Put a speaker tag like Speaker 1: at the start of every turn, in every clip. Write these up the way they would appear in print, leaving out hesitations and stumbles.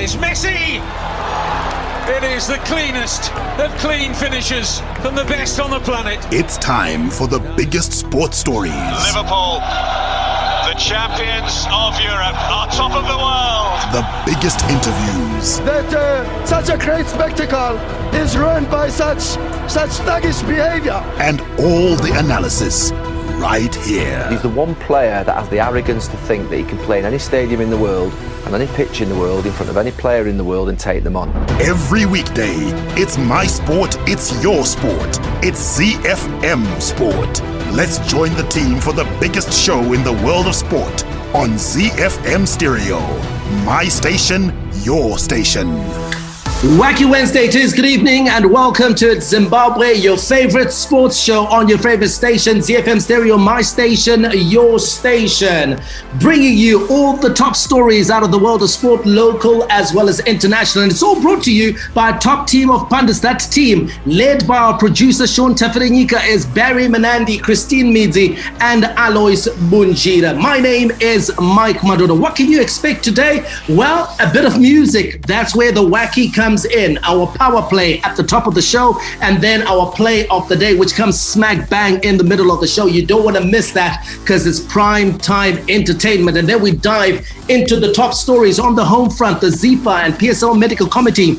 Speaker 1: It's Messi! It is the cleanest of clean finishes from the best on the planet.
Speaker 2: It's time for the biggest sports stories.
Speaker 3: Liverpool, the champions of Europe, are top of the world.
Speaker 2: The biggest interviews.
Speaker 4: That such a great spectacle is ruined by such thuggish behavior.
Speaker 2: And all the analysis right here.
Speaker 5: He's the one player that has the arrogance to think that he can play in any stadium in the world and any pitch in the world in front of any player in the world and take them on.
Speaker 2: Every weekday, it's my sport, it's your sport. It's ZiFM Sport. Let's join the team for the biggest show in the world of sport on ZiFM Stereo. My station, your station.
Speaker 6: Wacky Wednesday it is. Good evening and welcome to It's Zimbabwe, your favorite sports show on your favorite station, ZiFM Stereo, my station, your station. Bringing you all the top stories out of the world of sport, local as well as international. And it's all brought to you by a top team of pundits. That team, led by our producer, Sean Taferenyika, is Barry Menandi, Christine Midzi, and Alois Bunjira. My name is Mike Madoda. What can you expect today? Well, a bit of music. That's where the wacky comes in. Our power play at the top of the show, and then our play of the day, which comes smack bang in the middle of the show. You don't want to miss that because it's prime time entertainment. And then we dive into the top stories on the home front. The ZIFA and PSL Medical Committee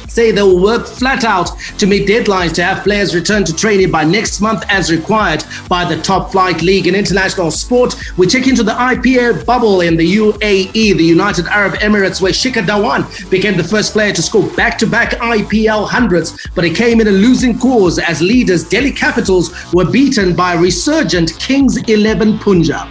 Speaker 6: say they will work flat out to meet deadlines to have players return to training by next month as required by the top flight league. In international sport, we check into the IPL bubble in the UAE, the United Arab Emirates, where Shikhar Dhawan became the first player to score back-to-back IPL hundreds, but he came in a losing cause as leaders Delhi Capitals were beaten by resurgent Kings 11 Punjab.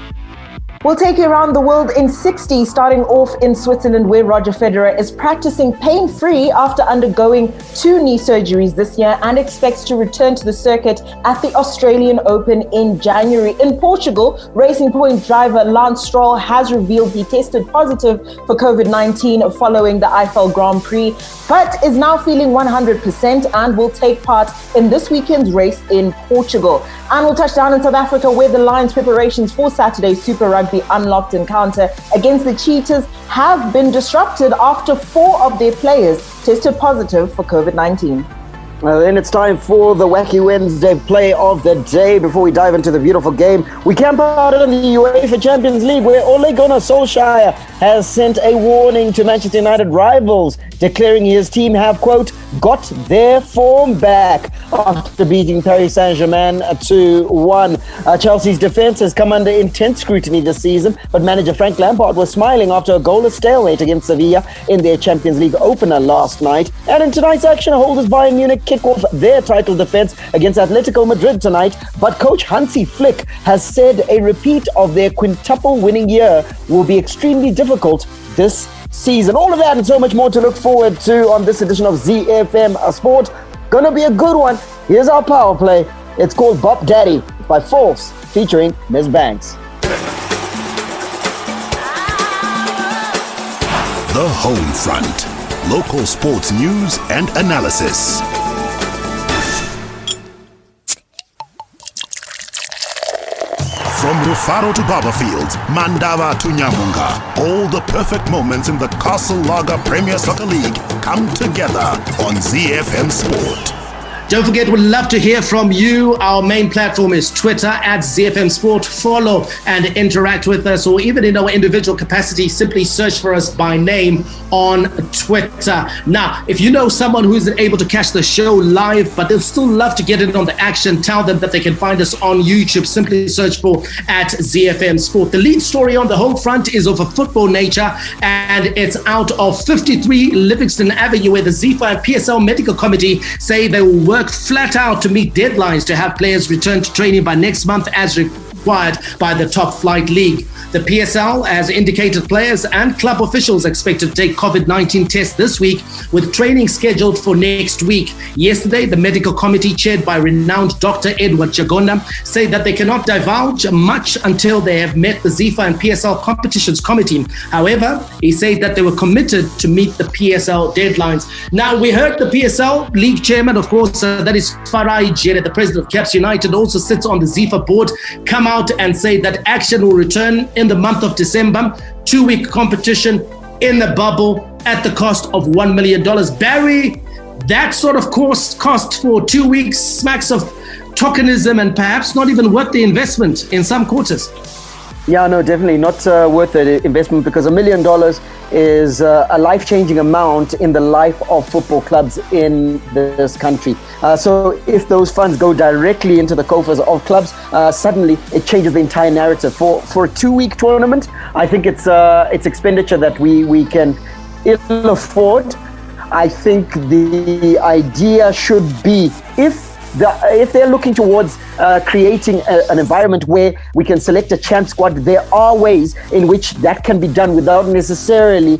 Speaker 7: We'll take you around the world in 60, starting off in Switzerland, where Roger Federer is practicing pain-free after undergoing 2 knee surgeries this year and expects to return to the circuit at the Australian Open in January. In Portugal, Racing Point driver Lance Stroll has revealed he tested positive for COVID-19 following the IPL Grand Prix, but is now feeling 100% and will take part in this weekend's race in Portugal. And we'll touch down in South Africa, where the Lions' preparations for Saturday's Super Rugby unlocked encounter against the Cheetahs have been disrupted after 4 of their players tested positive for COVID-19.
Speaker 8: Well, then it's time for the Wacky Wednesday play of the day. Before we dive into the beautiful game, we camp out in the UEFA Champions League, where Ole Gunnar Solskjaer has sent a warning to Manchester United rivals, declaring his team have, quote, got their form back after beating Paris Saint-Germain 2-1. Chelsea's defense has come under intense scrutiny this season, but manager Frank Lampard was smiling after a goalless stalemate against Sevilla in their Champions League opener last night. And in tonight's action, holders Bayern Munich kick off their title defense against Atletico Madrid tonight, but coach Hansi Flick has said a repeat of their quintuple winning year will be extremely difficult this season. All of that and so much more to look forward to on this edition of ZiFM Sport. Gonna be a good one. Here's our power play. It's called Bop Daddy by Force, featuring Ms. Banks.
Speaker 2: The Home Front. Local sports news and analysis. From Rufaro to Barberfields, Mandava to Nyamunga, all the perfect moments in the Castle Lager Premier Soccer League come together on ZiFM Sport.
Speaker 6: Don't forget, we'd love to hear from you. Our main platform is Twitter at ZiFM Sport. Follow and interact with us, or even in our individual capacity, simply search for us by name on Twitter. Now, if you know someone who isn't able to catch the show live, but they'll still love to get in on the action, tell them that they can find us on YouTube. Simply search for at ZiFM Sport. The lead story on the home front is of a football nature, and it's out of 53 Livingston Avenue, where the ZIFA and PSL Medical Committee say they will work flat out to meet deadlines to have players return to training by next month as required by the top flight league. The PSL has indicated players and club officials expected to take COVID-19 tests this week, with training scheduled for next week. Yesterday, the medical committee, chaired by renowned Dr. Edward Chagonda, said that they cannot divulge much until they have met the ZIFA and PSL competitions committee. However, he said that they were committed to meet the PSL deadlines. Now, we heard the PSL league chairman, of course, that is Farai Jere, the president of Caps United, also sits on the ZIFA board, come out and say that action will return in the month of December. 2-week competition in the bubble at the cost of $1 million. Barry, that sort of cost for 2 weeks smacks of tokenism and perhaps not even worth the investment in some quarters.
Speaker 8: Yeah, no, definitely not worth the investment, because $1 million is a life-changing amount in the life of football clubs in this country. So if those funds go directly into the coffers of clubs, suddenly it changes the entire narrative. For a 2-week tournament, I think it's expenditure that we can ill afford. I think the idea should be, if they're looking towards creating an environment where we can select a champ squad, there are ways in which that can be done without necessarily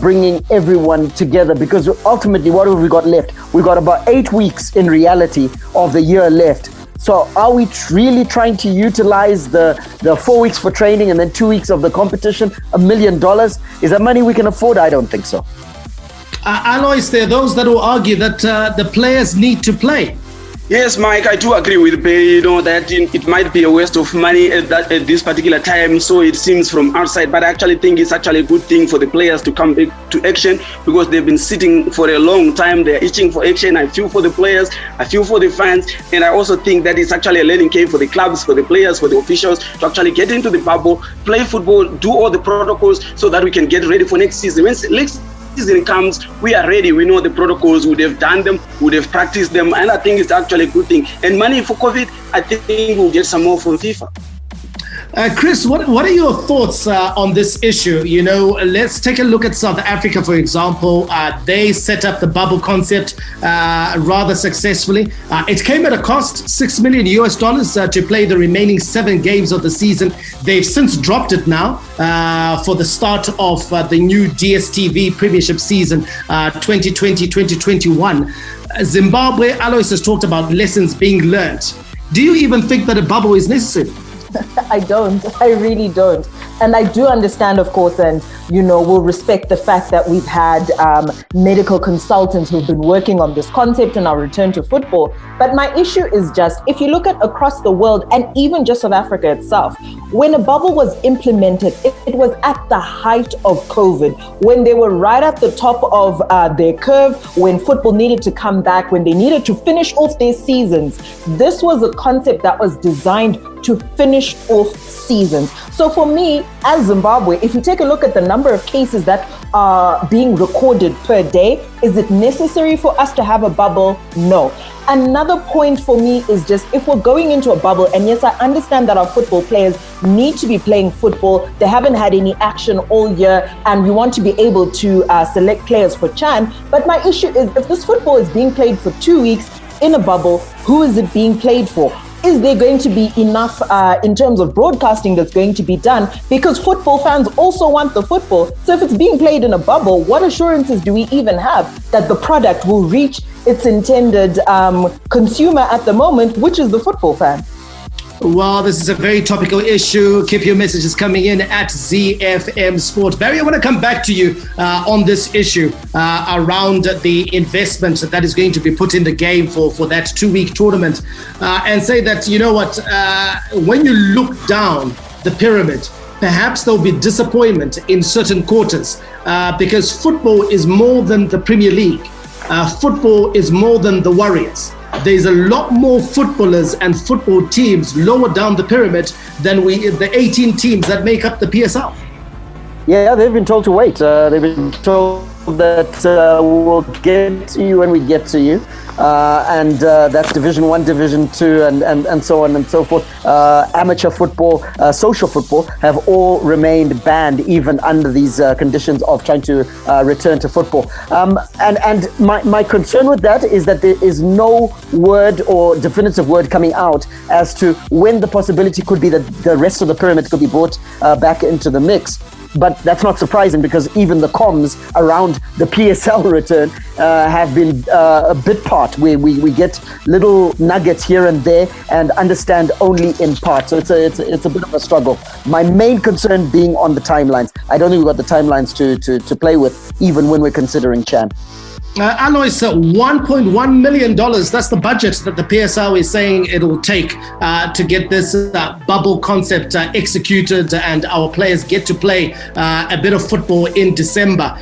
Speaker 8: bringing everyone together. Because ultimately, what have we got left? We've got about 8 weeks in reality of the year left. So are we really trying to utilize the 4 weeks for training and then 2 weeks of the competition? $1 million? Is that money we can afford? I don't think so.
Speaker 6: Alois, there are those that will argue that the players need to play.
Speaker 9: Yes, Mike, I do agree with Perry, that it might be a waste of money at this particular time, so it seems from outside, but I actually think it's actually a good thing for the players to come back to action, because they've been sitting for a long time. They're itching for action. I feel for the players, I feel for the fans, and I also think that it's actually a learning curve for the clubs, for the players, for the officials to actually get into the bubble, play football, do all the protocols so that we can get ready for next season. When next season comes, we are ready. We know the protocols, would have done them, would have practiced them, and I think it's actually a good thing. And money for COVID, I think we'll get some more from FIFA.
Speaker 6: Chris, what are your thoughts on this issue? Let's take a look at South Africa, for example. They set up the bubble concept rather successfully. It came at a cost, $6 million to play the remaining 7 games of the season. They've since dropped it now for the start of the new DStv Premiership season 2020-2021. Zimbabwe, Alois has talked about lessons being learned. Do you even think that a bubble is necessary?
Speaker 7: I don't. I really don't. And I do understand, of course, and, we'll respect the fact that we've had medical consultants who've been working on this concept and our return to football. But my issue is just, if you look at across the world and even just South Africa itself, when a bubble was implemented, it was at the height of COVID, when they were right at the top of their curve, when football needed to come back, when they needed to finish off their seasons. This was a concept that was designed to finish off seasons. So for me, as Zimbabwe, if you take a look at the number of cases that are being recorded per day, is it necessary for us to have a bubble? No. Another point for me is just, if we're going into a bubble, and yes, I understand that our football players need to be playing football. They haven't had any action all year, and we want to be able to select players for CHAN. But my issue is, if this football is being played for 2 weeks in a bubble, who is it being played for? Is there going to be enough in terms of broadcasting that's going to be done? Because football fans also want the football. So if it's being played in a bubble, what assurances do we even have that the product will reach its intended consumer at the moment, which is the football fan?
Speaker 6: Well, this is a very topical issue. Keep your messages coming in at ZiFM Sport. Barry, I want to come back to you on this issue around the investment that is going to be put in the game for that 2-week tournament, and say that, when you look down the pyramid, perhaps there'll be disappointment in certain quarters because football is more than the Premier League. Football is more than the Warriors. There's a lot more footballers and football teams lower down the pyramid than the 18 teams that make up the PSL.
Speaker 8: Yeah, they've been told to wait. They've been told that we'll get to you when we get to you. And that's Division 1, Division 2, and so on and so forth. Amateur football, social football have all remained banned even under these conditions of trying to return to football. And my concern with that is that there is no word or definitive word coming out as to when the possibility could be that the rest of the pyramid could be brought back into the mix. But that's not surprising, because even the comms around the PSL return have been a bit part, where we get little nuggets here and there and understand only in part. So it's a bit of a struggle. My main concern being on the timelines. I don't think we've got the timelines to play with, even when we're considering CHAN.
Speaker 6: Alois, $1.1 million, that's the budget that the PSL is saying it'll take to get this bubble concept executed and our players get to play a bit of football in December.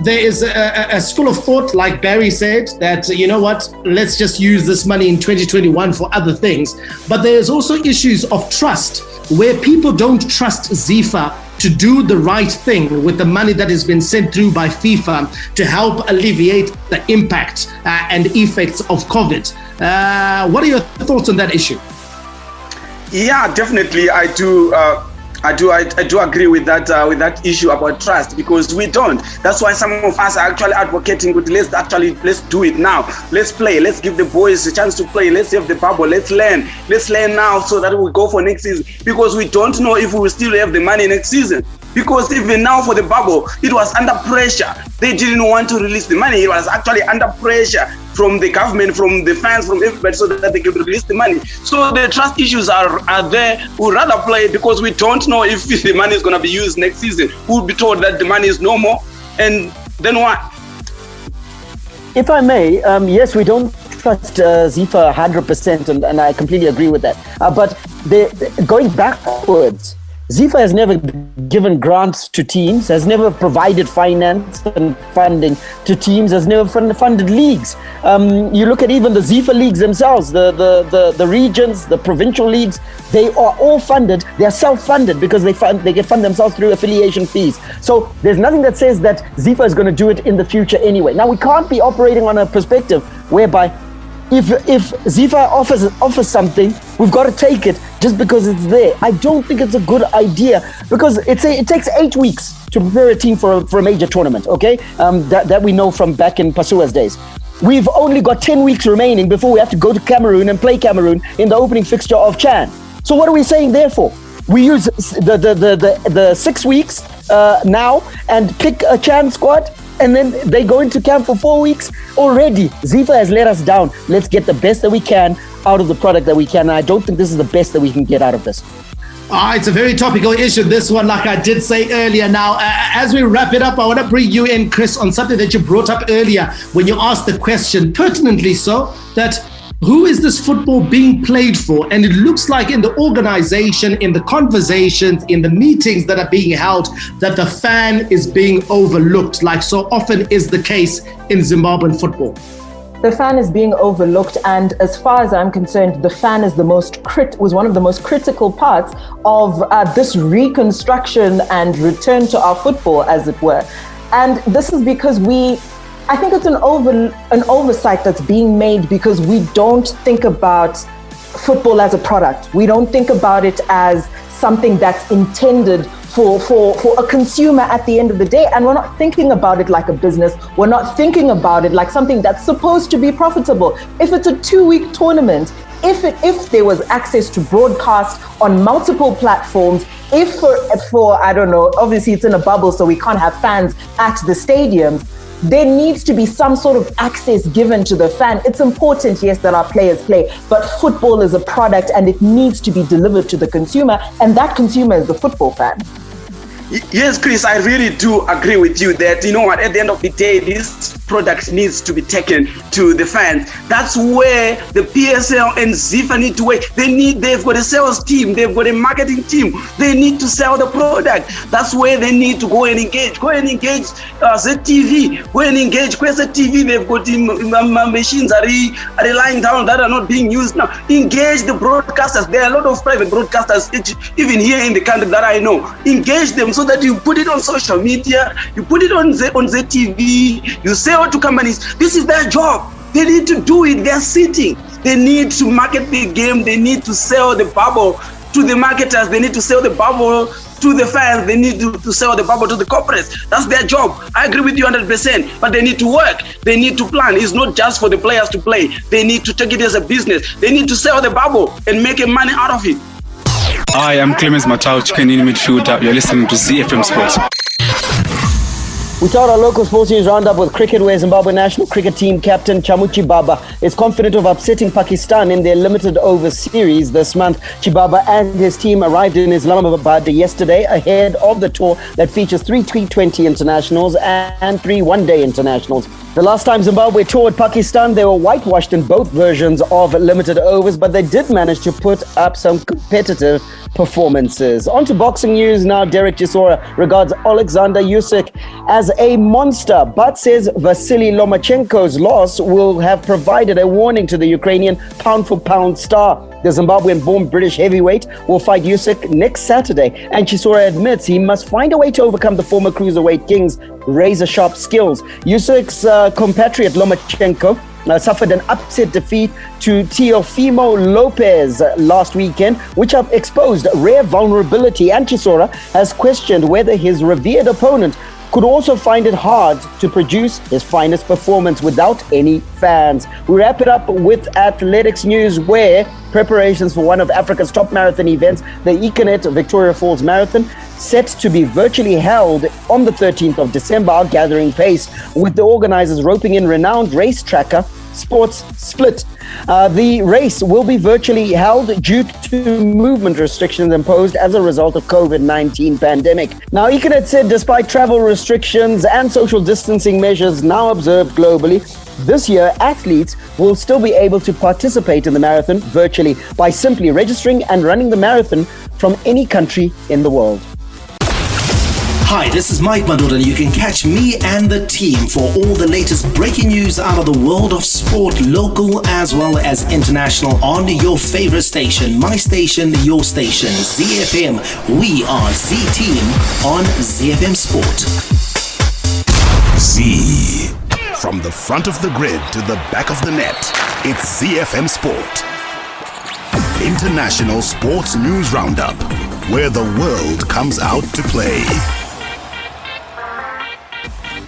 Speaker 6: There is a school of thought, like Barry said, that, you know what, let's just use this money in 2021 for other things. But there's also issues of trust, where people don't trust ZIFA to do the right thing with the money that has been sent through by FIFA to help alleviate the impact and effects of COVID. What are your thoughts on that issue?
Speaker 9: Yeah, definitely. I do agree with that issue about trust, because we don't. That's why some of us are actually advocating with let's do it now. Let's play. Let's give the boys a chance to play. Let's have the bubble. Let's learn now so that we go for next season, because we don't know if we will still have the money next season. Because even now for the bubble, it was under pressure. They didn't want to release the money. It was actually under pressure from the government, from the fans, from everybody, so that they could release the money. So the trust issues are there. We'd rather play because we don't know if the money is going to be used next season. We'll be told that the money is no more, and then what?
Speaker 8: If I may, yes, we don't trust ZIFA 100%, and I completely agree with that. But going backwards, ZIFA has never given grants to teams, has never provided finance and funding to teams, has never funded leagues. You look at even the ZIFA leagues themselves, the regions, the provincial leagues, they are all funded. They are self-funded because they fund themselves through affiliation fees. So there's nothing that says that ZIFA is going to do it in the future anyway. Now, we can't be operating on a perspective whereby if ZIFA offers something, we've got to take it just because it's there. I don't think it's a good idea, because it takes 8 weeks to prepare a team for a major tournament, okay? That we know from back in Pasua's days. We've only got 10 weeks remaining before we have to go to Cameroon and play Cameroon in the opening fixture of Chan. So what are we saying therefore? We use the 6 weeks now and pick a Chan squad, and then they go into camp for 4 weeks. Already, ZIFA has let us down. Let's get the best that we can out of the product that we can. And I don't think this is the best that we can get out of this.
Speaker 6: It's a very topical issue, this one, like I did say earlier. Now, as we wrap it up, I want to bring you in, Chris, on something that you brought up earlier when you asked the question, pertinently so, that who is this football being played for? And it looks like in the organization, in the conversations, in the meetings that are being held, that the fan is being overlooked, like so often is the case in Zimbabwean football.
Speaker 7: The fan is being overlooked, and as far as I'm concerned, the fan is was one of the most critical parts of this reconstruction and return to our football, as it were. And this is because I think it's an oversight that's being made, because we don't think about football as a product. We don't think about it as something that's intended for a consumer at the end of the day. And we're not thinking about it like a business. We're not thinking about it like something that's supposed to be profitable. If it's a 2-week tournament, if there was access to broadcast on multiple platforms, if for I don't know, obviously it's in a bubble, so we can't have fans at the stadiums, there needs to be some sort of access given to the fan. It's important, yes, that our players play, but football is a product and it needs to be delivered to the consumer, and that consumer is the football fan.
Speaker 9: Yes, Chris, I really do agree with you that, you know what, at the end of the day, this product needs to be taken to the fans. That's where the PSL and ZIFA need to work. They've got a sales team, they've got a marketing team. They need to sell the product. That's where they need to go and engage. Go and engage ZTV. Go and engage Kwesa TV. They've got machines are lying down that are not being used now. Engage the broadcasters. There are a lot of private broadcasters, even here in the country, that I know. Engage them so that you put it on social media, you put it on ZTV, you sell to companies. This is their job. They need to do it. They're sitting. They need to market the game. They need to sell the bubble to the marketers. They need to sell the bubble to the fans. They need to sell the bubble to the corporates. That's their job. I agree with you 100%. But they need to work. They need to plan. It's not just for the players to play. They need to take it as a business. They need to sell the bubble and make money out of it.
Speaker 10: Hi, I'm Clemens Matau, chicken in midfielder. You're listening to ZiFM Sports.
Speaker 8: We start our local sports news roundup with cricket, where Zimbabwe national cricket team captain Chamuchi Baba is confident of upsetting Pakistan in their limited over series this month. Chibaba and his team arrived in Islamabad yesterday ahead of the tour that features 3 T20 internationals and 3 one-day internationals. The last time Zimbabwe toured Pakistan, they were whitewashed in both versions of limited overs, but they did manage to put up some competitive performances. On to boxing news now. Derek Chisora regards Alexander Usyk as a monster, but says Vasily Lomachenko's loss will have provided a warning to the Ukrainian pound-for-pound star. The Zimbabwean-born British heavyweight will fight Usyk next Saturday, and Chisora admits he must find a way to overcome the former cruiserweight king's razor-sharp skills. Usyk's compatriot Lomachenko suffered an upset defeat to Teofimo Lopez last weekend, which have exposed rare vulnerability, and Chisora has questioned whether his revered opponent could also find it hard to produce his finest performance without any fans. We wrap it up with athletics news, where preparations for one of Africa's top marathon events, the Econet Victoria Falls Marathon, set to be virtually held on the 13th of December, are gathering pace, with the organizers roping in renowned race tracker Sports Split. The race will be virtually held due to movement restrictions imposed as a result of COVID-19 pandemic. Now, Econet said despite travel restrictions and social distancing measures now observed globally, this year athletes will still be able to participate in the marathon virtually by simply registering and running the marathon from any country in the world.
Speaker 6: Hi, this is Mike Madod, and you can catch me and the team for all the latest breaking news out of the world of sport, local as well as international, on your favorite station, my station, your station, ZiFM. We are Z-Team on ZiFM Sport.
Speaker 2: Z. From the front of the grid to the back of the net, it's ZiFM Sport. International Sports News Roundup, where the world comes out to play.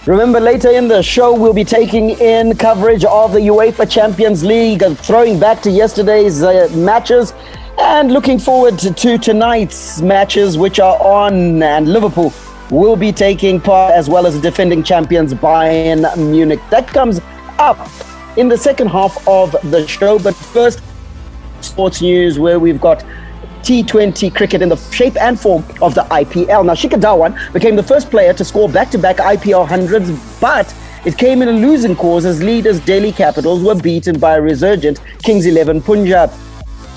Speaker 8: Remember, later in the show, we'll be taking in coverage of the UEFA Champions League, throwing back to yesterday's matches and looking forward to tonight's matches, which are on, and Liverpool will be taking part, as well as defending champions Bayern Munich. That comes up in the second half of the show, but first, sports news, where we've got T20 cricket in the shape and form of the IPL. Now, Shikhar Dhawan became the first player to score back-to-back IPL hundreds, but it came in a losing cause as leaders Delhi Capitals were beaten by a resurgent Kings 11 Punjab.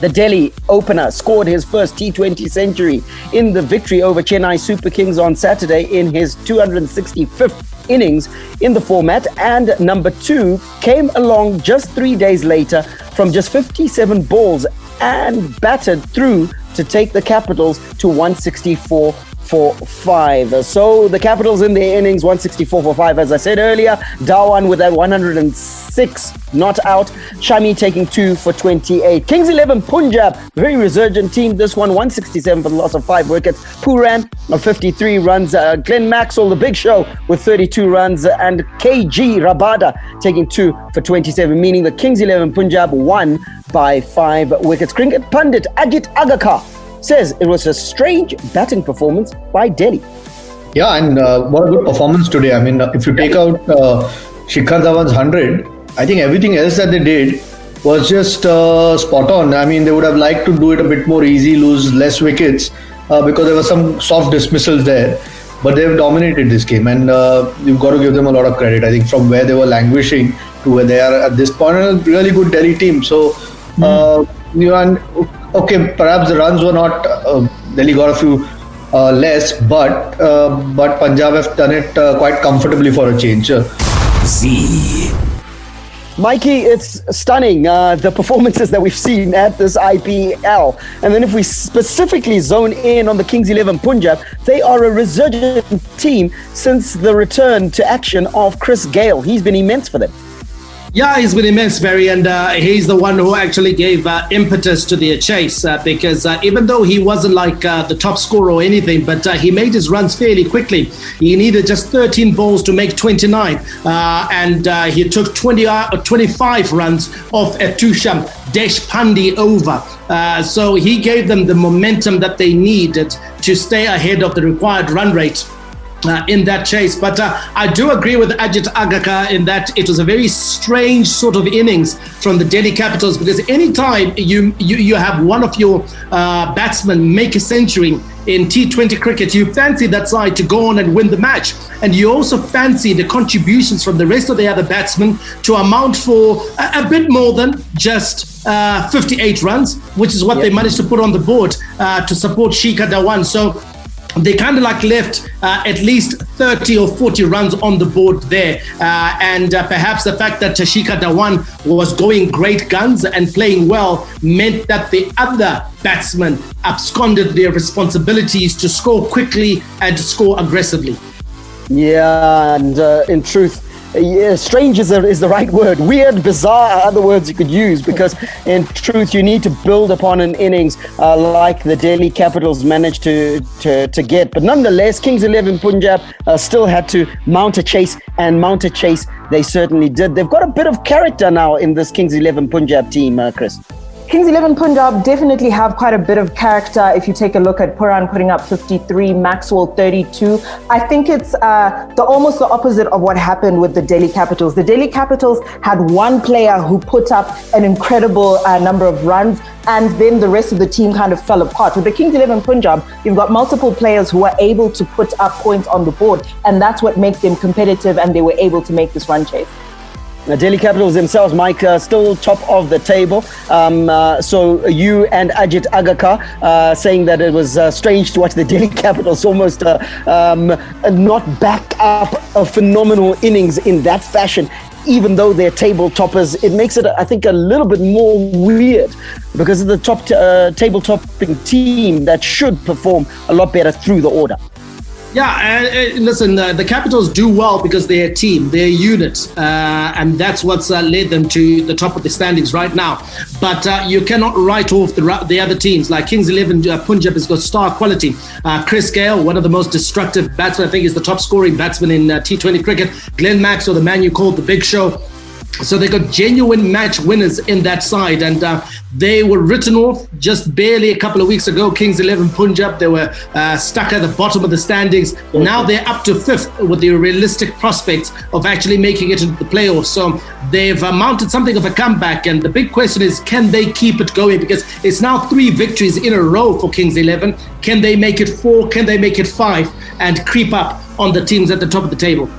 Speaker 8: The Delhi opener scored his first T20 century in the victory over Chennai Super Kings on Saturday in his 265th innings in the format, and number 2 came along just 3 days later from just 57 balls and batted through to take the Capitals to 164 for 5. So the Capitals in their innings, 164 for 5, as I said earlier. Dhawan with that 106 not out. Shami taking 2 for 28. Kings 11 Punjab, very resurgent team. This one, 167 for the loss of 5 wickets. Puran of 53 runs. Glenn Maxwell, the big show, with 32 runs. And KG Rabada taking 2 for 27, meaning the Kings 11 Punjab won by 5 wickets. Cricket pundit Ajit Agakar says it was a strange batting performance by Delhi.
Speaker 10: Yeah, and what a good performance today. I mean, if you take out Shikhar Dhawan's 100, I think everything else that they did was just spot on. I mean, they would have liked to do it a bit more easy, lose less wickets, because there were some soft dismissals there. But they've dominated this game, and you've got to give them a lot of credit. I think from where they were languishing to where they are at this point, a really good Delhi team. So, okay, perhaps the runs were not, Delhi got a few less, but Punjab have done it quite comfortably for a change.
Speaker 2: Z.
Speaker 8: Mikey, it's stunning, the performances that we've seen at this IPL. And then if we specifically zone in on the Kings 11 Punjab, they are a resurgent team since the return to action of Chris Gayle. He's been immense for them.
Speaker 6: Yeah, he's been immense, Barry, and he's the one who actually gave impetus to their chase, because even though he wasn't like the top scorer or anything, but he made his runs fairly quickly. He needed just 13 balls to make 29, and he took 25 runs off Etusham Deshpande over. So he gave them the momentum that they needed to stay ahead of the required run rate in that chase. But I do agree with Ajit Agaka in that it was a very strange sort of innings from the Delhi Capitals, because anytime you have one of your batsmen make a century in T20 cricket, you fancy that side to go on and win the match. And you also fancy the contributions from the rest of the other batsmen to amount for a bit more than just 58 runs, which is what they managed to put on the board to support Shikhar Dhawan. So they kind of like left at least 30 or 40 runs on the board there. And perhaps the fact that Shikhar Dhawan was going great guns and playing well meant that the other batsmen absconded their responsibilities to score quickly and to score aggressively.
Speaker 8: Yeah, and in truth, strange is the right word. Weird, bizarre are other words you could use, because in truth you need to build upon an innings like the Delhi Capitals managed to get. But nonetheless, Kings 11 Punjab still had to mount a chase, and mount a chase they certainly did. They've got a bit of character now in this Kings 11 Punjab team, Chris.
Speaker 7: Kings 11 Punjab definitely have quite a bit of character. If you take a look at Puran putting up 53, Maxwell 32, I think it's almost the opposite of what happened with the Delhi Capitals. The Delhi Capitals had one player who put up an incredible number of runs, and then the rest of the team kind of fell apart. With the Kings 11 Punjab, you've got multiple players who are able to put up points on the board, and that's what makes them competitive, and they were able to make this run chase.
Speaker 8: The Delhi Capitals themselves, Mike, still top of the table. So you and Ajit Agaka saying that it was strange to watch the Delhi Capitals almost not back up a phenomenal innings in that fashion, even though they're table toppers. It makes it, I think, a little bit more weird, because of the top table topping team that should perform a lot better through the order.
Speaker 6: Yeah, listen, the Capitals do well because they're a team, they're a unit, and that's what's led them to the top of the standings right now. But you cannot write off the other teams. Like Kings 11 Punjab has got star quality. Chris Gale, one of the most destructive batsmen, I think is the top scoring batsman in T20 cricket. Glenn Maxwell, the man you called the Big Show. So they got genuine match winners in that side, and they were written off just barely a couple of weeks ago. Kings 11 Punjab, they were stuck at the bottom of the standings. Now they're up to 5th with the realistic prospects of actually making it into the playoffs. So they've mounted something of a comeback, and the big question is, can they keep it going? Because it's now 3 victories in a row for Kings 11. Can they make it 4? Can they make it 5 and creep up on the teams at the top of the table?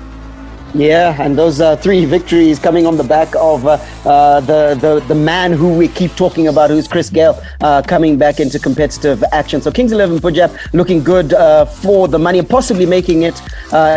Speaker 8: Yeah, and those 3 victories coming on the back of the man who we keep talking about, who's Chris Gale, coming back into competitive action. So Kings 11 Punjab looking good for the money and possibly making it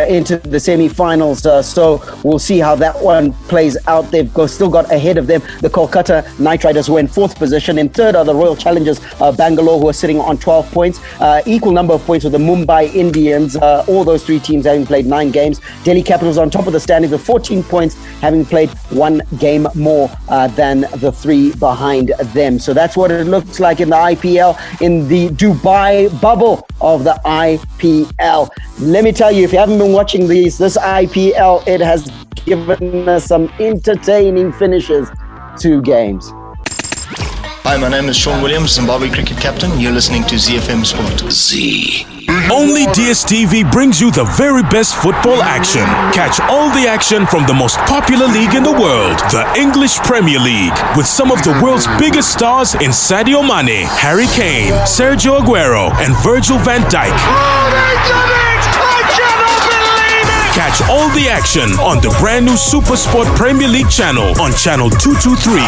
Speaker 8: into the semi-finals. So we'll see how that one plays out. They've still got ahead of them the Kolkata Knight Riders, who are in 4th position. In 3rd are the Royal Challengers Bangalore, who are sitting on 12 points. Equal number of points with the Mumbai Indians. All those 3 teams having played 9 games. Delhi Capitals on top of the standings with 14 points, having played 1 game more than the 3 behind them. So that's what it looks like in the IPL, in the Dubai bubble of the IPL. Let me tell you, if you haven't been watching this IPL, it has given us some entertaining finishes to games.
Speaker 11: Hi, my name is Sean Williams, Zimbabwe cricket captain. You're listening to ZiFM Sport.
Speaker 12: Only DSTV brings you the very best football action. Catch all the action from the most popular league in the world, the English Premier League, with some of the world's biggest stars in Sadio Mane, Harry Kane, Sergio Aguero, and Virgil van Dijk.
Speaker 3: Oh, they did it! I cannot believe it!
Speaker 12: Catch all the action on the brand new Super Sport Premier League channel on channel 223.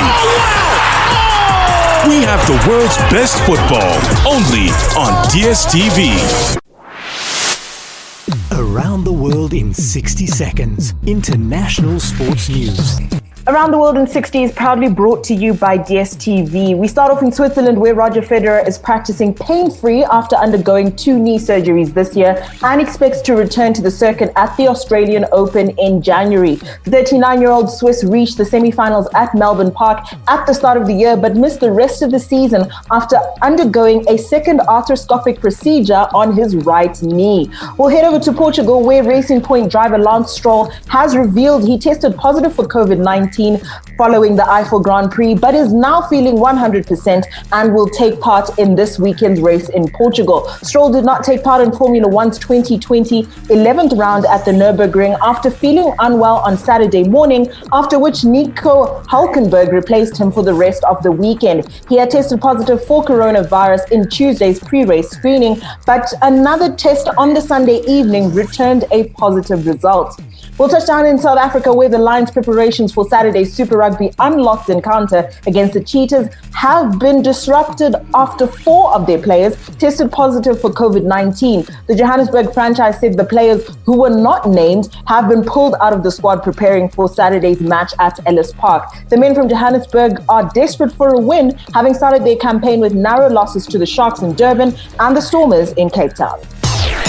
Speaker 12: We have the world's best football, only on DSTV.
Speaker 13: Around the world in 60 seconds. International sports news.
Speaker 7: Around the World in 60 is proudly brought to you by DSTV. We start off in Switzerland, where Roger Federer is practicing pain-free after undergoing 2 knee surgeries this year and expects to return to the circuit at the Australian Open in January. The 39-year-old Swiss reached the semi-finals at Melbourne Park at the start of the year, but missed the rest of the season after undergoing a second arthroscopic procedure on his right knee. We'll head over to Portugal, where Racing Point driver Lance Stroll has revealed he tested positive for COVID-19 COVID-19 following the Eiffel Grand Prix, but is now feeling 100% and will take part in this weekend's race in Portugal. Stroll did not take part in Formula One's 2020 11th round at the Nürburgring after feeling unwell on Saturday morning, after which Nico Hülkenberg replaced him for the rest of the weekend. He had tested positive for coronavirus in Tuesday's pre-race screening, but another test on the Sunday evening returned a positive result. We'll touch down in South Africa, where the Lions' preparations for Saturday's Super Rugby Unlocked encounter against the Cheetahs have been disrupted after 4 of their players tested positive for COVID-19. The Johannesburg franchise said the players who were not named have been pulled out of the squad preparing for Saturday's match at Ellis Park. The men from Johannesburg are desperate for a win, having started their campaign with narrow losses to the Sharks in Durban and the Stormers in Cape Town.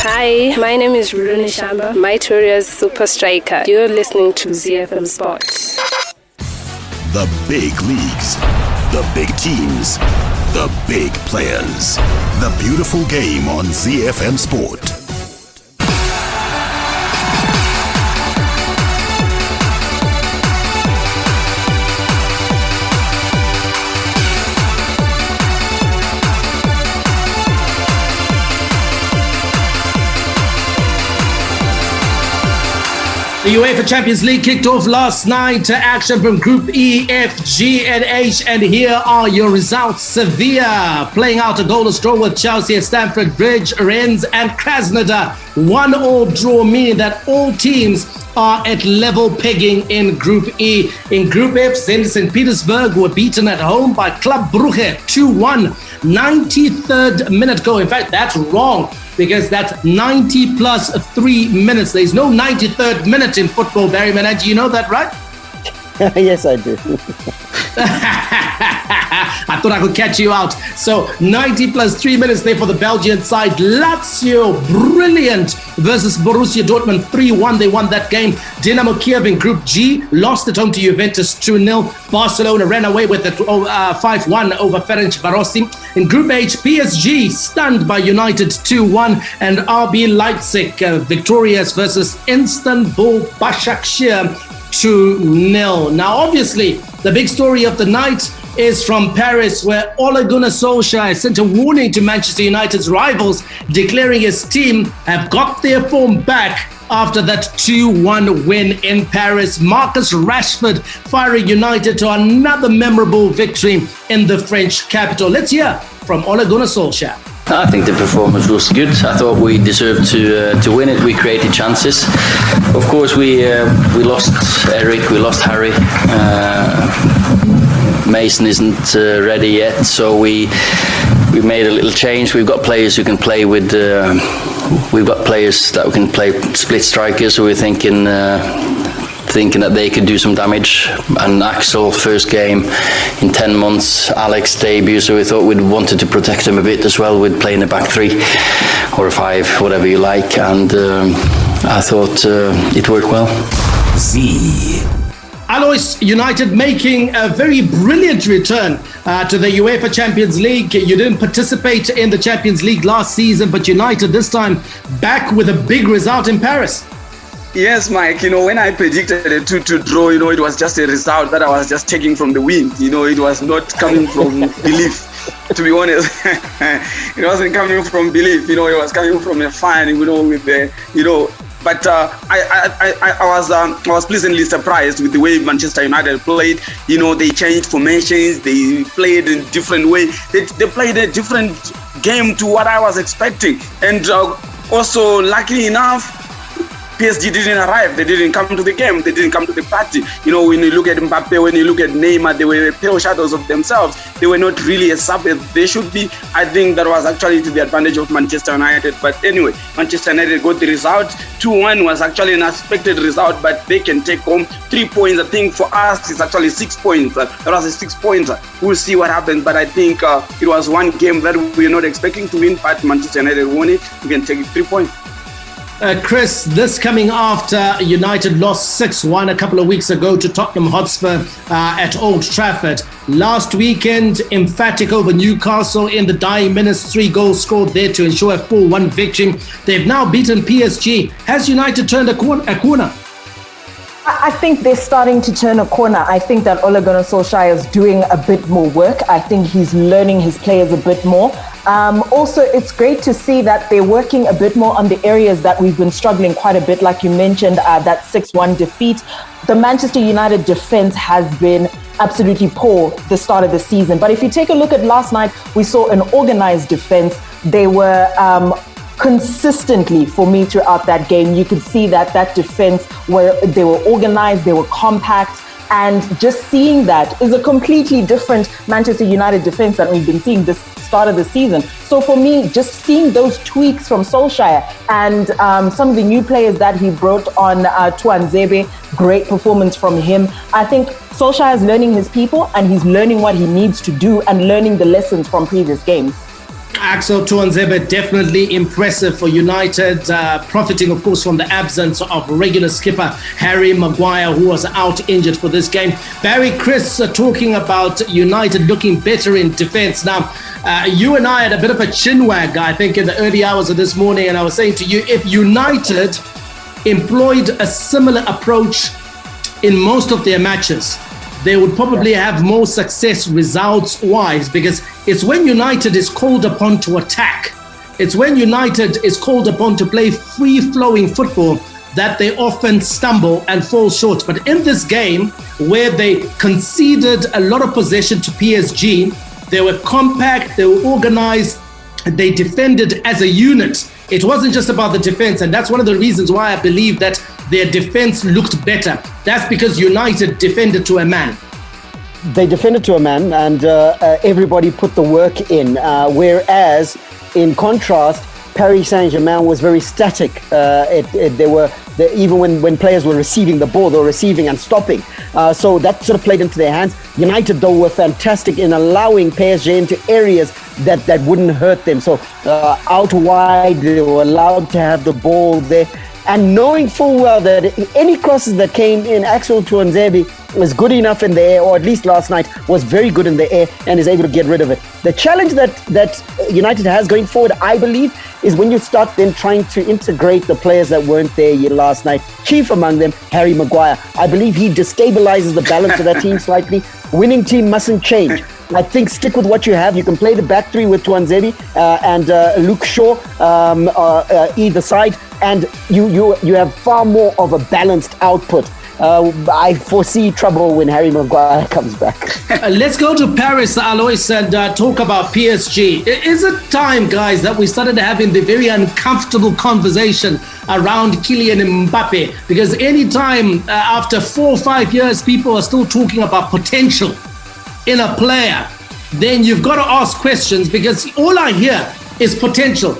Speaker 14: Hi, my name is Rune Shamba, Mytoria's super striker. You're listening to ZiFM Sports.
Speaker 2: The big leagues, the big teams, the big players. The beautiful game on ZiFM Sport.
Speaker 6: The UEFA Champions League kicked off last night. Action from Group E, F, G, and H. And here are your results. Sevilla playing out a goalless draw with Chelsea at Stamford Bridge. Rennes and Krasnodar 1-1 draw, meaning that all teams are at level pegging in Group E. In Group F, St. Petersburg were beaten at home by Club Brugge 2-1. 93rd minute goal. In fact, that's wrong, because that's 90 plus 3 minutes. There's no 93rd minute in football, Barry Manager. You know that, right?
Speaker 8: Yes, I do.
Speaker 6: I thought I could catch you out. So 90 plus 3 minutes there for the Belgian side. Lazio, brilliant, versus Borussia Dortmund 3-1. They won that game. Dynamo Kiev in Group G lost at home to Juventus 2-0. Barcelona ran away with it 5-1 over Ferencvarosi. In Group H, PSG stunned by United 2-1, and RB Leipzig victorious versus Istanbul Başakşehir 2-0. Now, obviously, the big story of the night is from Paris, where Ole Gunnar Solskjaer sent a warning to Manchester United's rivals, declaring his team have got their form back after that 2-1 win in Paris. Marcus Rashford firing United to another memorable victory in the French capital. Let's hear from Ole Gunnar Solskjaer.
Speaker 15: I think the performance was good. I thought we deserved to win it. We created chances. Of course, we lost Eric, we lost Harry. Mason isn't ready yet, so we made a little change. We've got players who can play with. We've got players that can play split strikers. So we're thinking that they could do some damage. And Axel, first game in 10 months, Alex debut, so we thought we'd wanted to protect him a bit as well with playing a back 3 or a 5, whatever you like, and I thought it worked well.
Speaker 6: Alois, United making a very brilliant return to the UEFA Champions League. You didn't participate in the Champions League last season, but United this time back with a big result in Paris.
Speaker 9: Yes, Mike, when I predicted a 2-2 draw, it was just a result that I was just taking from the wind. It was not coming from belief, to be honest. It wasn't coming from belief, it was coming from a fan, with the, but I was pleasantly surprised with the way Manchester United played. They changed formations, they played in a different way. They played a different game to what I was expecting. And also, luckily enough, PSG didn't arrive. They didn't come to the game. They didn't come to the party. When you look at Mbappe, when you look at Neymar, they were pale shadows of themselves. They were not really as sub as they should be. I think that was actually to the advantage of Manchester United. But anyway, Manchester United got the result. 2-1 was actually an expected result, but they can take home 3 points. I think for us, it's actually 6 points. That was a 6 points. We'll see what happens. But I think it was one game that we were not expecting to win, but Manchester United won it. We can take 3 points.
Speaker 6: Chris, this coming after United lost 6-1 a couple of weeks ago to Tottenham Hotspur at Old Trafford. Last weekend, emphatic over Newcastle in the dying minutes, 3 goals scored there to ensure a 4-1 victory. They've now beaten PSG. Has United turned a corner?
Speaker 7: I think they're starting to turn a corner. I think that Ole Gunnar Solskjaer is doing a bit more work. I think he's learning his players a bit more. Also, it's great to see that they're working a bit more on the areas that we've been struggling quite a bit. Like you mentioned, that 6-1 defeat. The Manchester United defense has been absolutely poor the start of the season. But if you take a look at last night, we saw an organized defense. They were consistently, for me, throughout that game, you could see that defense, they were organized, they were compact. And just seeing that is a completely different Manchester United defense that we've been seeing this start of the season. So for me, just seeing those tweaks from Solskjaer and some of the new players that he brought on, Tuanzebe, great performance from him. I think Solskjaer is learning his people and he's learning what he needs to do and learning the lessons from previous games.
Speaker 6: Axel Tuanzebe, definitely impressive for United, profiting, of course, from the absence of regular skipper Harry Maguire, who was out injured for this game. Barry, Chris, talking about United looking better in defence. Now, you and I had a bit of a chinwag, I think, in the early hours of this morning, and I was saying to you, if United employed a similar approach in most of their matches, they would probably have more success results-wise, because it's when United is called upon to attack, it's when United is called upon to play free-flowing football that they often stumble and fall short. But in this game, where they conceded a lot of possession to PSG, they were compact, they were organized, they defended as a unit. It wasn't just about the defense, and that's one of the reasons why I believe that their defense looked better. That's because United defended to a man.
Speaker 8: They defended to a man, and everybody put the work in. Whereas, in contrast, Paris Saint-Germain was very static. Even when players were receiving the ball, they were receiving and stopping. So that sort of played into their hands. United, though, were fantastic in allowing PSG into areas that wouldn't hurt them. So out wide, they were allowed to have the ball there. And knowing full well that any crosses that came in, Axel Tuanzebe was good enough in the air, or at least last night was very good in the air and is able to get rid of it. The challenge that United has going forward, I believe, is when you start then trying to integrate the players that weren't there last night. Chief among them, Harry Maguire. I believe he destabilizes the balance of that team slightly. Winning team mustn't change. I think stick with what you have. You can play the back three with Tuanzebe and Luke Shaw either side, and you have far more of a balanced output. I foresee trouble when Harry Maguire comes back.
Speaker 6: Let's go to Paris, Alois, and talk about PSG. Is it time, guys, that we started having the very uncomfortable conversation around Kylian Mbappe? Because anytime after 4 or 5 years, people are still talking about potential in a player, then you've got to ask questions, because all I hear is potential.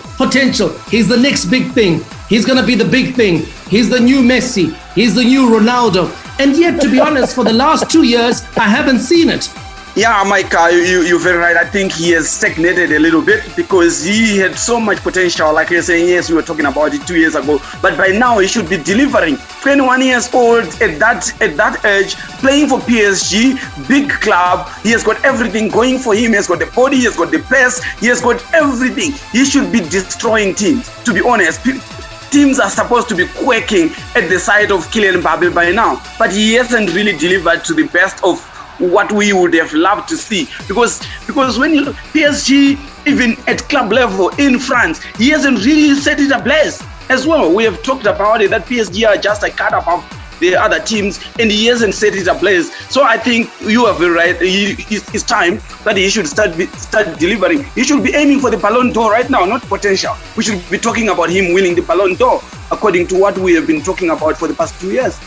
Speaker 6: He's the next big thing. He's going to be the big thing. He's the new Messi. He's the new Ronaldo. And yet, to be honest, for the last 2 years, I haven't seen it.
Speaker 9: Yeah, Mike, you're very right. I think he has stagnated a little bit because he had so much potential. Like you're saying, yes, we were talking about it 2 years ago. But by now, he should be delivering. 21 years old at that age, playing for PSG, big club. He has got everything going for him. He has got the body, he has got the pace, he has got everything. He should be destroying teams, to be honest. Teams are supposed to be quaking at the sight of Kylian Mbappe by now. But he hasn't really delivered to the best of what we would have loved to see, because when you look PSG, even at club level in France, he hasn't really set it ablaze as well. We have talked about it, that PSG are just a cut above the other teams, and he hasn't set it ablaze. So I think you are very right. It's time that he should start delivering. He should be aiming for the Ballon d'Or right now, not potential. We should be talking about him winning the Ballon d'Or, according to what we have been talking about for the past 2 years.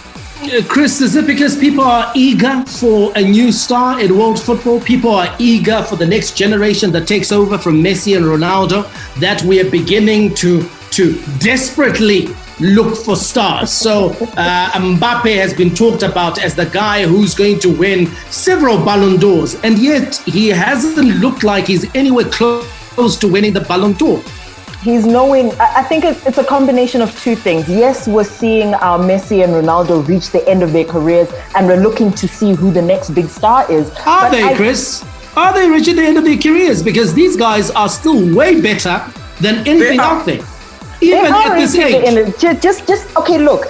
Speaker 6: Chris, is it because people are eager for a new star in world football? People are eager for the next generation that takes over from Messi and Ronaldo, that we are beginning to desperately look for stars. So Mbappe has been talked about as the guy who's going to win several Ballon d'Ors, and yet he hasn't looked like he's anywhere close to winning the Ballon d'Or.
Speaker 7: He's knowing, I think it's a combination of two things. Yes, we're seeing Messi and Ronaldo reach the end of their careers, and we're looking to see who the next big star is.
Speaker 6: Are they, Chris? Are they reaching the end of their careers? Because these guys are still way better than anything out there. Even at this age.
Speaker 7: Just okay, look.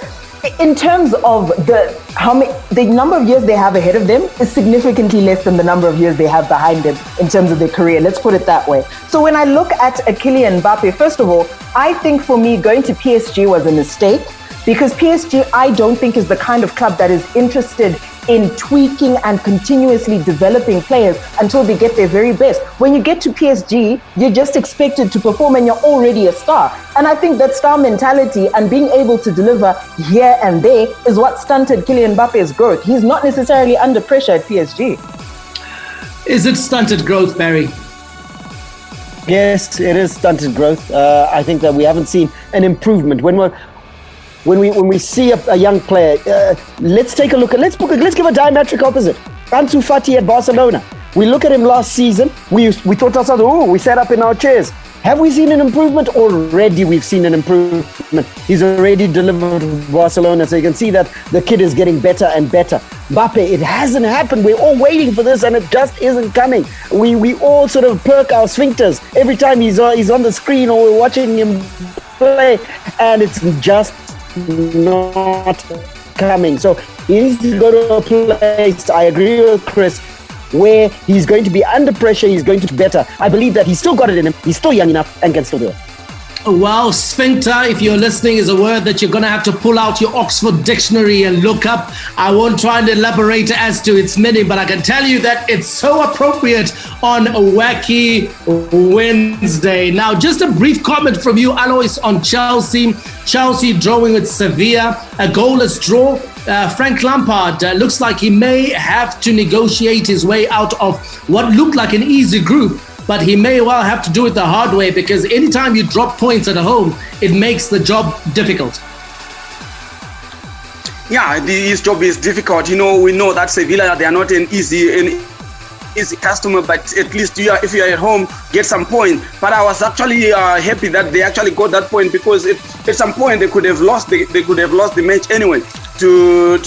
Speaker 7: in terms of the number of years they have ahead of them is significantly less than the number of years they have behind them in terms of their career. Let's put it that way. So when I look at Kylian Mbappe, first of all, I think for me going to PSG was a mistake, because PSG, I don't think, is the kind of club that is interested in tweaking and continuously developing players until they get their very best. When you get to PSG, you're just expected to perform and you're already a star. And I think that star mentality and being able to deliver here and there is what stunted Kylian Mbappe's growth. He's not necessarily under pressure at PSG.
Speaker 6: Is it stunted growth, Barry?
Speaker 8: Yes, it is stunted growth. I think that we haven't seen an improvement. When we see a young player, let's take a look at, let's give a diametric opposite. Ansu Fati at Barcelona. We look at him last season, we thought ourselves, oh, we sat up in our chairs. Have we seen an improvement? Already we've seen an improvement. He's already delivered with Barcelona, so you can see that the kid is getting better and better. Mbappe, it hasn't happened. We're all waiting for this and it just isn't coming. We all sort of perk our sphincters every time he's on the screen or we're watching him play, and it's just not coming. So he needs to go to a place, I agree with Chris, where he's going to be under pressure, he's going to be better. I believe that he's still got it in him, he's still young enough and can still do it.
Speaker 6: Well, sphincter, if you're listening, is a word that you're going to have to pull out your Oxford dictionary and look up. I won't try and elaborate as to its meaning, but I can tell you that it's so appropriate on a Wacky Wednesday. Now, just a brief comment from you, Alois, on Chelsea. Chelsea drawing with Sevilla, a goalless draw. Frank Lampard looks like he may have to negotiate his way out of what looked like an easy group, but he may well have to do it the hard way, because anytime you drop points at home, it makes the job difficult.
Speaker 9: Yeah, his job is difficult. We know that Sevilla, they are not an easy customer, but at least if you are at home, get some points. But I was actually happy that they actually got that point, because at some point they could have lost. They could have lost the match anyway to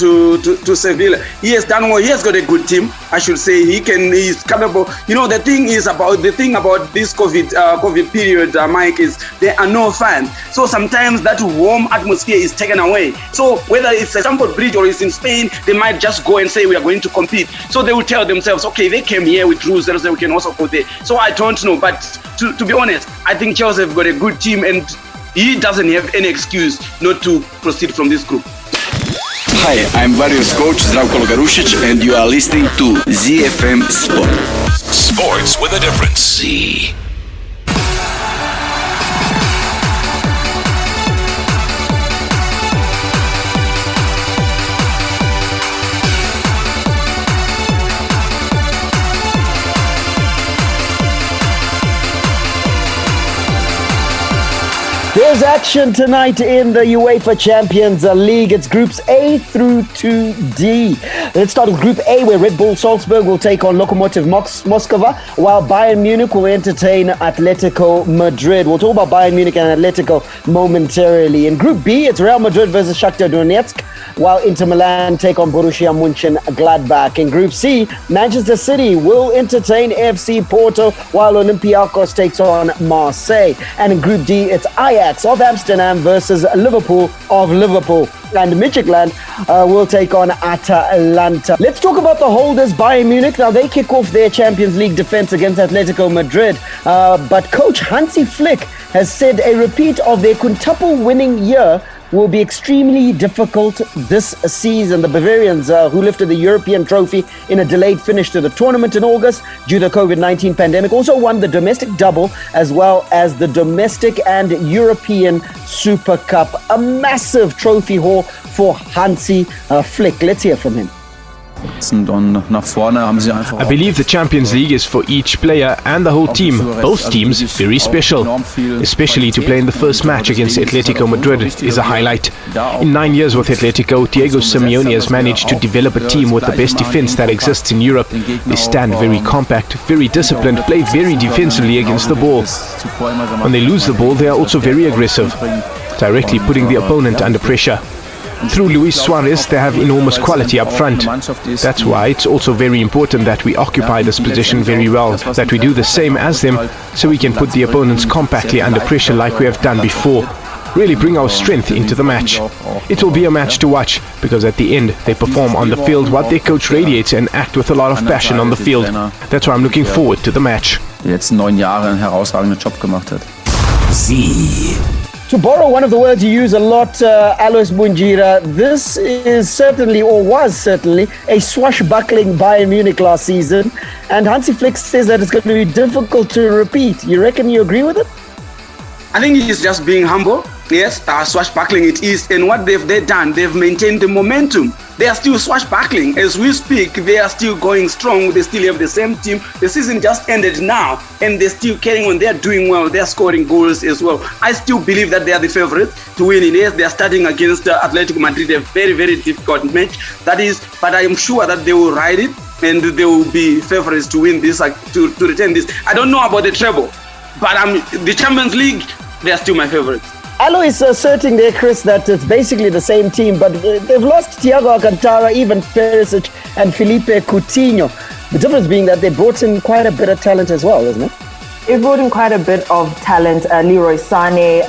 Speaker 9: Sevilla. He has done well. He has got a good team, I should say. He's capable. The thing about this COVID period, Mike, is there are no fans. So sometimes that warm atmosphere is taken away. So whether it's at Stamford Bridge or it's in Spain, they might just go and say we are going to compete. So they will tell themselves, okay, they came here with rules, so we can also go there. So I don't know, but to be honest, I think Chelsea have got a good team, and he doesn't have any excuse not to proceed from this group.
Speaker 16: Hi, I'm Warriors coach Zdravko Logarušić, and you are listening to ZiFM Sport.
Speaker 12: Sports with a difference.
Speaker 16: Z.
Speaker 8: There's action tonight in the UEFA Champions League. It's groups A through to D. Let's start with Group A, where Red Bull Salzburg will take on Lokomotiv Moscow, while Bayern Munich will entertain Atletico Madrid. We'll talk about Bayern Munich and Atletico momentarily. In Group B, it's Real Madrid versus Shakhtar Donetsk, while Inter Milan take on Borussia Mönchengladbach. In Group C, Manchester City will entertain FC Porto, while Olympiacos takes on Marseille. And in Group D, it's Ajax of Amsterdam versus Liverpool of Liverpool, and Midtjylland will take on Atalanta. Let's talk about the holders, Bayern Munich. Now they kick off their Champions League defense against Atletico Madrid, but coach Hansi Flick has said a repeat of their quintuple winning year will be extremely difficult this season. The Bavarians, who lifted the European trophy in a delayed finish to the tournament in August due to the COVID-19 pandemic, also won the domestic double as well as the domestic and European Super Cup. A massive trophy haul for Hansi Flick. Let's hear from him.
Speaker 17: I believe the Champions League is for each player and the whole team. Both teams very special. Especially to play in the first match against Atletico Madrid is a highlight. In 9 years with Atletico, Diego Simeone has managed to develop a team with the best defense that exists in Europe. They stand very compact, very disciplined, play very defensively against the ball. When they lose the ball, they are also very aggressive, directly putting the opponent under pressure. Through Luis Suarez, they have enormous quality up front. That's why it's also very important that we occupy this position very well, that we do the same as them, so we can put the opponents compactly under pressure like we have done before. really bring our strength into the match. It will be a match to watch because at the end they perform on the field what their coach radiates and act with a lot of passion on the field. That's why I'm looking forward to the match.
Speaker 18: Die letzten 9 Jahre einen herausragenden Job gemacht hat.
Speaker 8: To borrow one of the words you use a lot, Alois Bunjira, this is certainly, or was certainly, a swashbuckling Bayern Munich last season. And Hansi Flick says that it's going to be difficult to repeat. You reckon you agree with it?
Speaker 9: I think he's just being humble. Yes, swashbuckling it is. And what they've done, they've maintained the momentum. They are still swashbuckling. As we speak, they are still going strong. They still have the same team. The season just ended now, and they're still carrying on. They're doing well. They're scoring goals as well. I still believe that they are the favorites to win it. Yes, they are starting against Atletico Madrid, a very, very difficult match. That is, but I am sure that they will ride it, and they will be favorites to win this, to retain this. I don't know about the treble, but the Champions League, they are still my favorites.
Speaker 8: Alois is asserting there, Chris, that it's basically the same team, but they've lost Thiago Alcantara, Ivan Perisic, and Felipe Coutinho. The difference being that they brought in quite a bit of talent as well, isn't it?
Speaker 7: They brought in quite a bit of talent, Leroy Sané,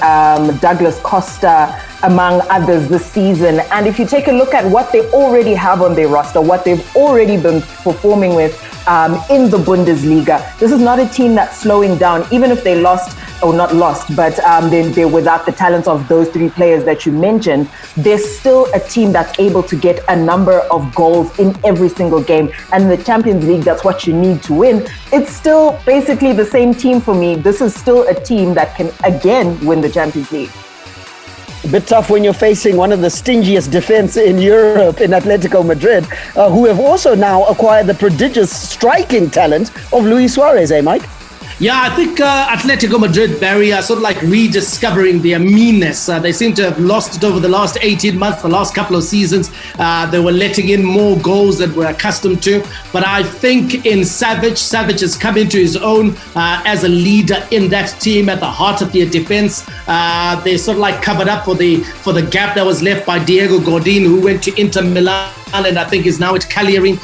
Speaker 7: Douglas Costa, among others this season. And if you take a look at what they already have on their roster, what they've already been performing with in the Bundesliga, this is not a team that's slowing down, even if they lost, or not lost, but they're without the talents of those three players that you mentioned. They're still a team that's able to get a number of goals in every single game. And in the Champions League, that's what you need to win. It's still basically the same team for me. This is still a team that can again win the Champions League.
Speaker 8: A bit tough when you're facing one of the stingiest defense in Europe in Atletico Madrid, who have also now acquired the prodigious striking talent of Luis Suarez, Mike?
Speaker 6: Yeah, I think Atletico Madrid, Barry, are sort of like rediscovering their meanness. They seem to have lost it over the last 18 months, the last couple of seasons. They were letting in more goals than we're accustomed to. But I think in Savage has come into his own as a leader in that team at the heart of their defense. They sort of like covered up for the gap that was left by Diego Godin, who went to Inter Milan and I think is now at Cagliari.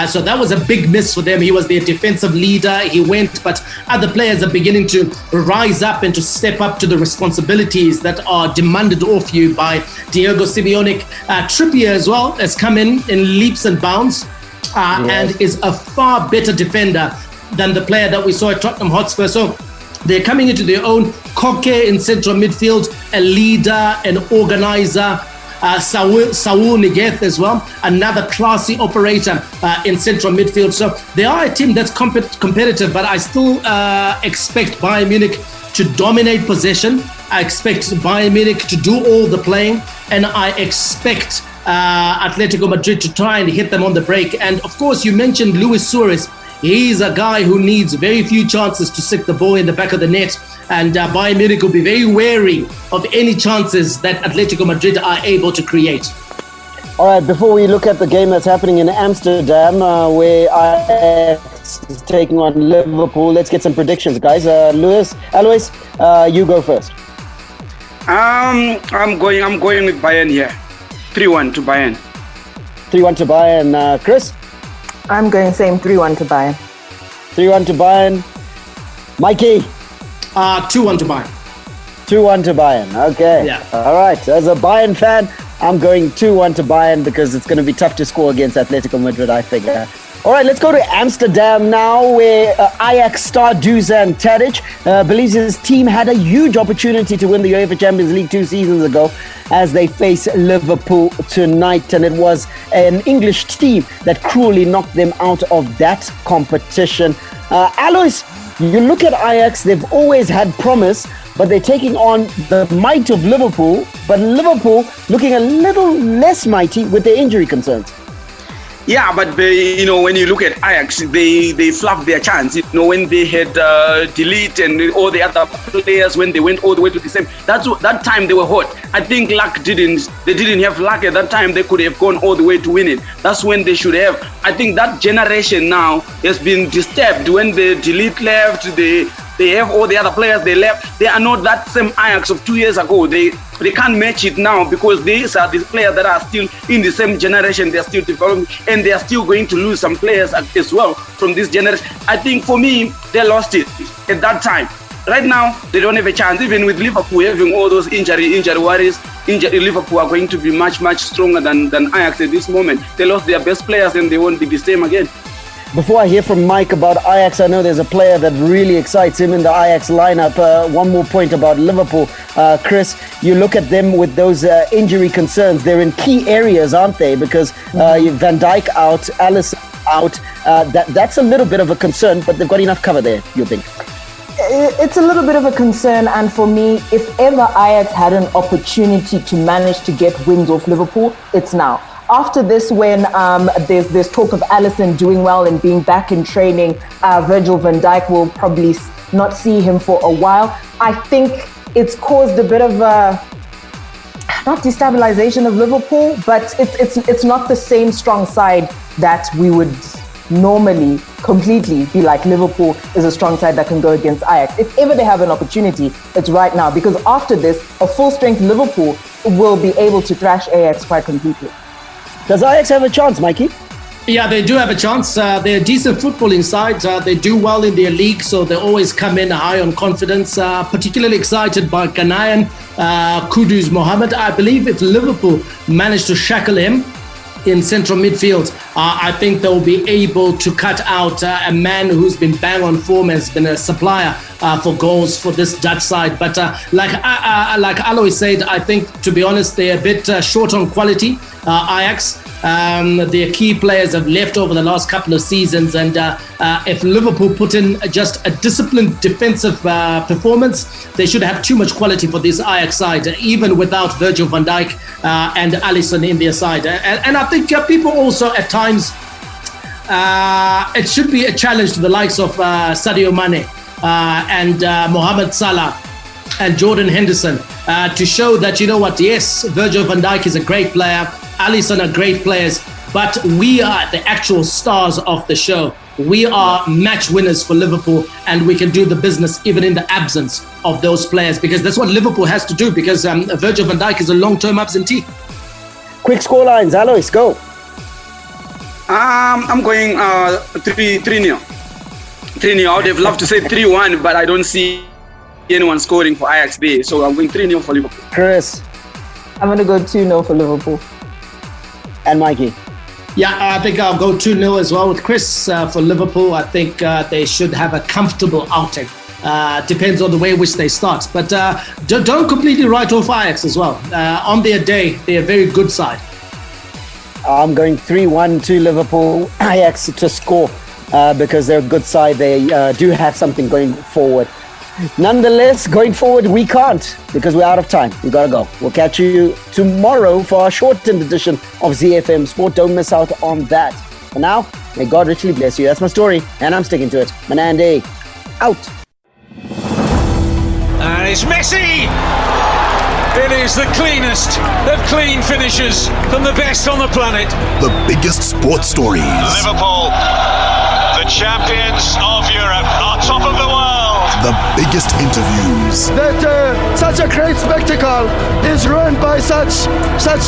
Speaker 6: So that was a big miss for them. He was their defensive leader. He went, but other players are beginning to rise up and to step up to the responsibilities that are demanded of you by Diego Simeone. Trippier as well has come in leaps and bounds and is a far better defender than the player that we saw at Tottenham Hotspur. So they're coming into their own. Koke in central midfield, a leader, an organizer. Saul Niguez as well, another classy operator in central midfield. So they are a team that's competitive, but I still expect Bayern Munich to dominate possession. I expect Bayern Munich to do all the playing, and I expect Atletico Madrid to try and hit them on the break. And of course, you mentioned Luis Suarez. He's a guy who needs very few chances to stick the ball in the back of the net. And Bayern Munich will be very wary of any chances that Atletico Madrid are able to create.
Speaker 8: All right, before we look at the game that's happening in Amsterdam, where Ajax is taking on Liverpool, let's get some predictions, guys. Alois, you go first.
Speaker 9: I'm going with Bayern here. 3-1 to Bayern.
Speaker 8: 3-1 to Bayern. Chris?
Speaker 7: I'm going same 3-1 to Bayern.
Speaker 8: 3-1 to Bayern. Mikey?
Speaker 6: 2-1 to Bayern.
Speaker 8: 2-1 to Bayern. Okay.
Speaker 6: Yeah.
Speaker 8: All right. As a Bayern fan, I'm going 2-1 to Bayern because it's going to be tough to score against Atletico Madrid, I figure. All right, let's go to Amsterdam now, where Ajax star Dusan Tadic believes his team had a huge opportunity to win the UEFA Champions League 2 seasons ago as they face Liverpool tonight. And it was an English team that cruelly knocked them out of that competition. Alois, you look at Ajax, they've always had promise, but they're taking on the might of Liverpool, but Liverpool looking a little less mighty with their injury concerns.
Speaker 9: Yeah, but when you look at Ajax, they fluffed their chance. When they had Delete and all the other players, when they went all the way to the same, that time they were hot. I think they didn't have luck at that time. They could have gone all the way to win it. That's when they should have. I think that generation now has been disturbed. When the Delete left, they have all the other players they left. They are not that same Ajax of 2 years ago. They can't match it now because these are the players that are still in the same generation. They are still developing and they are still going to lose some players as well from this generation. I think for me, they lost it at that time. right now they don't have a chance. Even with Liverpool having all those injury worries, Liverpool are going to be much stronger than Ajax at this moment. They lost their best players and they won't be the same again.
Speaker 8: Before I hear from Mike about Ajax, I know there's a player that really excites him in the Ajax lineup. One more point about Liverpool. Chris, you look at them with those injury concerns. They're in key areas, aren't they? Because Van Dijk out, Alisson out. That's a little bit of a concern, but they've got enough cover there, you think?
Speaker 7: It's a little bit of a concern, and for me, if ever Ajax had an opportunity to manage to get wins off Liverpool, it's now. After this, when there's talk of Alisson doing well and being back in training, Virgil van Dijk will probably not see him for a while. I think it's caused a bit of not destabilization of Liverpool, but it's not the same strong side that we would normally completely be like. Liverpool is a strong side that can go against Ajax. If ever they have an opportunity, it's right now, because after this, a full-strength Liverpool will be able to thrash Ajax quite completely.
Speaker 8: Does Ajax have a chance, Mikey?
Speaker 6: Yeah, they do have a chance. They're a decent footballing side. They do well in their league, so they always come in high on confidence. Particularly excited by Ghanaian Kudus Mohammed. I believe if Liverpool manage to shackle him in central midfield, I think they'll be able to cut out a man who's been bang on form, has been a supplier for goals for this Dutch side. But like Alois said, I think, to be honest, they're a bit short on quality. Ajax, their key players have left over the last couple of seasons, and if Liverpool put in just a disciplined defensive performance, they should have too much quality for this Ajax side, even without Virgil van Dijk and Alisson in their side. And I think people also at times, it should be a challenge to the likes of Sadio Mane and Mohamed Salah and Jordan Henderson to show that, you know what, yes, Virgil van Dijk is a great player, Alisson are great players, but we are the actual stars of the show. We are match winners for Liverpool, and we can do the business even in the absence of those players, because that's what Liverpool has to do, because Virgil van Dijk is a long-term absentee.
Speaker 8: Quick scorelines, Alois, go.
Speaker 9: I'm going 3-0. 3-0. I would have loved to say 3-1, but I don't see anyone scoring for Ajax there. So I'm going 3-0 for Liverpool.
Speaker 8: Chris?
Speaker 7: I'm going to go 2-0 for Liverpool.
Speaker 8: And Mikey?
Speaker 6: Yeah, I think I'll go 2-0 as well with Chris for Liverpool. I think they should have a comfortable outing. Depends on the way in which they start. But don't completely write off Ajax as well. On their day, they're a very good side.
Speaker 8: I'm going 3-1 to Liverpool. Ajax to score because they're a good side. They do have something going forward. Nonetheless, going forward, we can't because we're out of time. We got to go. We'll catch you tomorrow for our shortened edition of ZiFM Sport. Don't miss out on that. For now, may God richly bless you. That's my story, and I'm sticking to it. Manande, out.
Speaker 1: And it's Messi! It is the cleanest of clean finishes from the best on the planet.
Speaker 2: The biggest sports stories.
Speaker 3: Liverpool, the champions of Europe, are top of the world.
Speaker 2: The biggest interviews.
Speaker 4: That such a great spectacle is ruined by such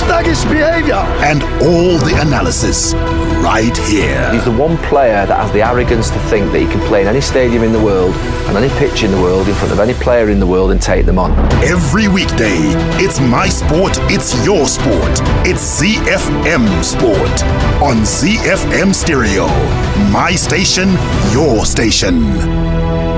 Speaker 4: thuggish behavior.
Speaker 2: And all the analysis right here.
Speaker 5: He's the one player that has the arrogance to think that he can play in any stadium in the world and any pitch in the world in front of any player in the world and take them on.
Speaker 2: Every weekday, it's my sport, it's your sport. It's ZiFM Sport on ZiFM Stereo. My station, your station.